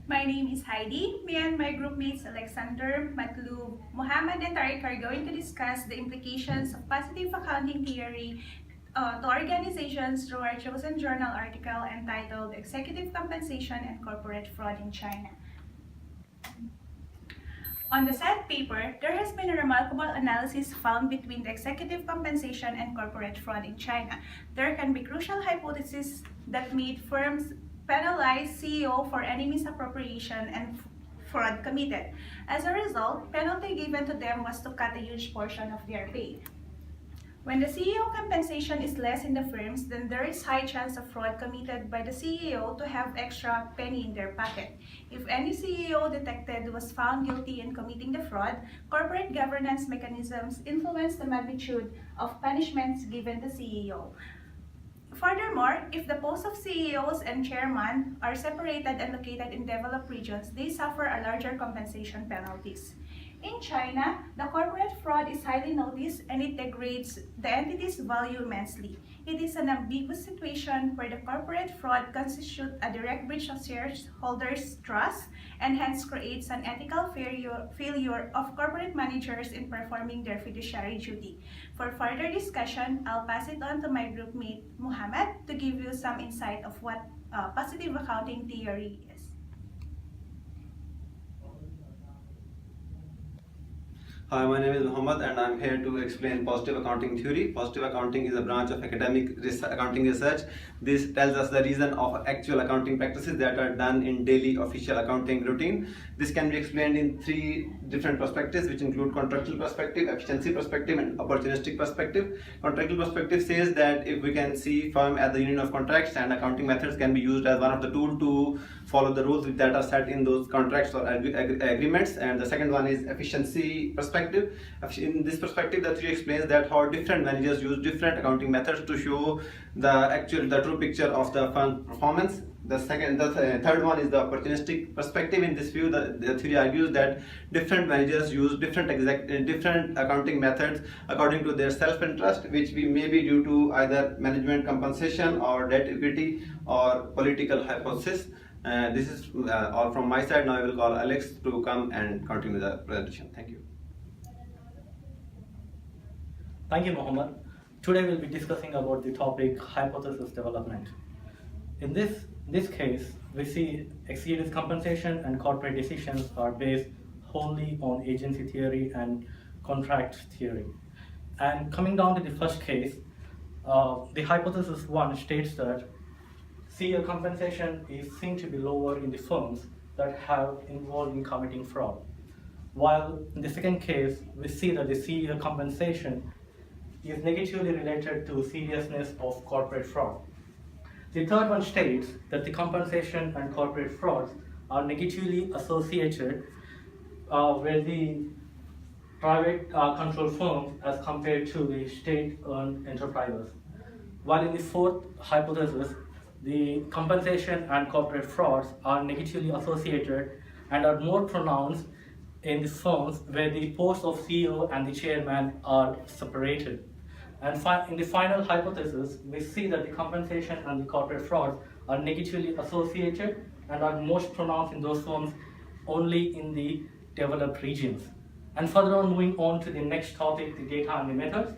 My name is Heidi. Me and my group mates Alexander, Matlub, Muhammad, and Tariq are going to discuss the implications of positive accounting theory to organizations through our chosen journal article entitled Executive Compensation and Corporate Fraud in China. On the said paper, there has been a remarkable analysis found between the executive compensation and corporate fraud in China. There can be crucial hypotheses that made firms penalize CEO for any misappropriation and fraud committed. As a result, penalty given to them was to cut a huge portion of their pay. When the CEO compensation is less in the firms, then there is high chance of fraud committed by the CEO to have extra penny in their pocket. If any CEO detected was found guilty in committing the fraud, corporate governance mechanisms influence the magnitude of punishments given the CEO. Furthermore, if the posts of CEOs and chairman are separated and located in developed regions, they suffer a larger compensation penalties. In China, the corporate fraud is highly noticed and it degrades the entity's value immensely. It is an ambiguous situation where the corporate fraud constitutes a direct breach of shareholders' trust and hence creates an ethical failure of corporate managers in performing their fiduciary duty. For further discussion, I'll pass it on to my group mate Muhammad to give you some insight of what positive accounting theory is. Hi, my name is Muhammad and I'm here to explain positive accounting theory. Positive accounting is a branch of academic accounting research. This tells us the reason of actual accounting practices that are done in daily official accounting routine. This can be explained in three different perspectives, which include contractual perspective, efficiency perspective, and opportunistic perspective. Contractual perspective says that if we can see firm as the union of contracts and accounting methods can be used as one of the tools to follow the rules that are set in those contracts or agreements. And the second one is efficiency perspective. In this perspective, the theory explains that how different managers use different accounting methods to show the true picture of the firm performance. The third one is the opportunistic perspective. In this view, the theory argues that different managers use different accounting methods according to their self-interest, which may be due to either management compensation or debt equity or political hypothesis. This is all from my side. Now I will call Alex to come and continue the presentation. Thank you. Thank you, Mohammed. Today we'll be discussing about the topic hypothesis development. In this case, we see executive compensation and corporate decisions are based wholly on agency theory and contract theory. And coming down to the first case, the hypothesis 1 states that CEO compensation is seen to be lower in the firms that have involved in committing fraud. While in the second case, we see that the CEO compensation is negatively related to seriousness of corporate fraud. The third one states that the compensation and corporate frauds are negatively associated with the private control firms as compared to the state-owned enterprises. While in the fourth hypothesis, the compensation and corporate frauds are negatively associated and are more pronounced in the firms where the posts of CEO and the chairman are separated. And in the final hypothesis, we see that the compensation and the corporate frauds are negatively associated and are most pronounced in those firms only in the developed regions. And further on, moving on to the next topic, the data and the methods,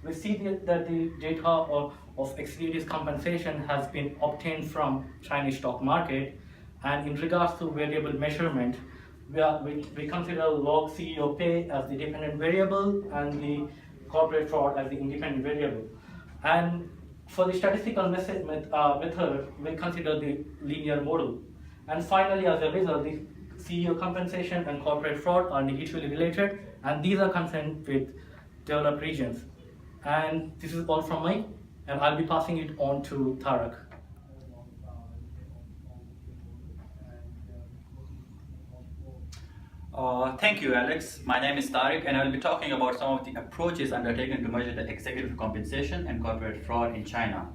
we see that the data of executives compensation has been obtained from Chinese stock market, and in regards to variable measurement, we consider log CEO pay as the dependent variable and the corporate fraud as the independent variable. And for the statistical method, we consider the linear model. And finally, as a result, the CEO compensation and corporate fraud are negatively related, and these are concerned with developed regions. And this is all from me, and I'll be passing it on to Tariq. Thank you, Alex. My name is Tariq, and I will be talking about some of the approaches undertaken to measure the executive compensation and corporate fraud in China.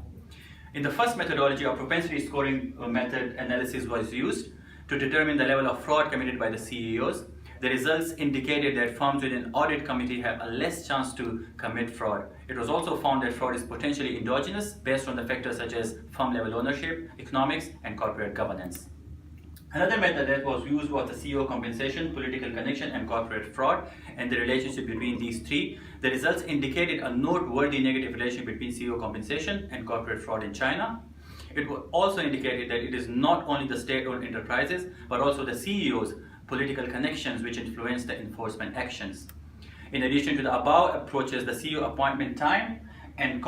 In the first methodology, a propensity scoring method analysis was used to determine the level of fraud committed by the CEOs. The results indicated that firms with an audit committee have a less chance to commit fraud. It was also found that fraud is potentially endogenous based on the factors such as firm level ownership, economics, and corporate governance. Another method that was used was the CEO compensation, political connection, and corporate fraud, and the relationship between these three. The results indicated a noteworthy negative relationship between CEO compensation and corporate fraud in China. It also indicated that it is not only the state-owned enterprises, but also the CEOs' political connections which influence the enforcement actions. In addition to the above approaches, the CEO appointment time and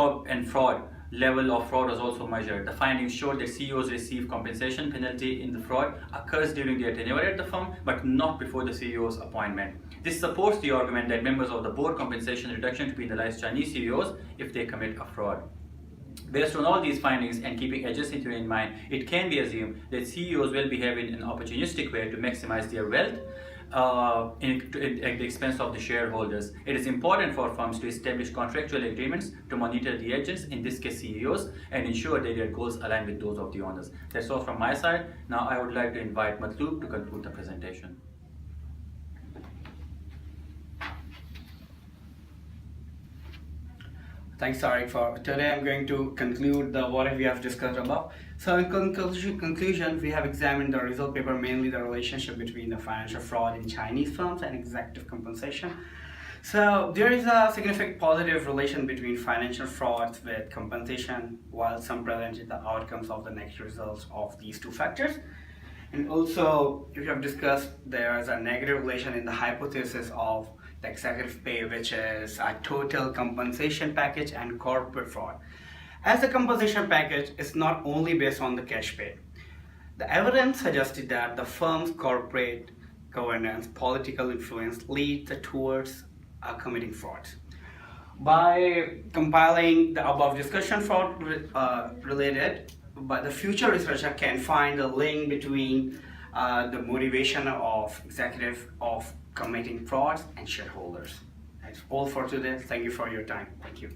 fraud level of fraud was also measured. The findings showed that CEOs receive compensation penalty in the fraud occurs during their tenure at the firm, but not before the CEO's appointment. This supports the argument that members of the board compensation reduction to penalize Chinese CEOs if they commit a fraud. Based on all these findings and keeping adjacent theory in mind, it can be assumed that CEOs will behave in an opportunistic way to maximize their wealth at the expense of the shareholders. It is important for firms to establish contractual agreements to monitor the agents, in this case CEOs, and ensure that their goals align with those of the owners. That's all from my side. Now I would like to invite Matlub to conclude the presentation. Thanks, Tariq. For today, I'm going to conclude what we have discussed above. So, in conclusion, we have examined the result paper, mainly the relationship between the financial fraud in Chinese firms and executive compensation. So, there is a significant positive relation between financial frauds with compensation, while some presented the outcomes of the negative results of these two factors. And also, we have discussed there is a negative relation in the hypothesis of the executive pay, which is a total compensation package and corporate fraud. As the compensation package is not only based on the cash pay, the evidence suggested that the firm's corporate governance, political influence leads towards committing frauds. By compiling the above discussion fraud related, but the future researcher can find a link between the motivation of executive of committing frauds and shareholders. That's all for today. Thank you for your time. Thank you.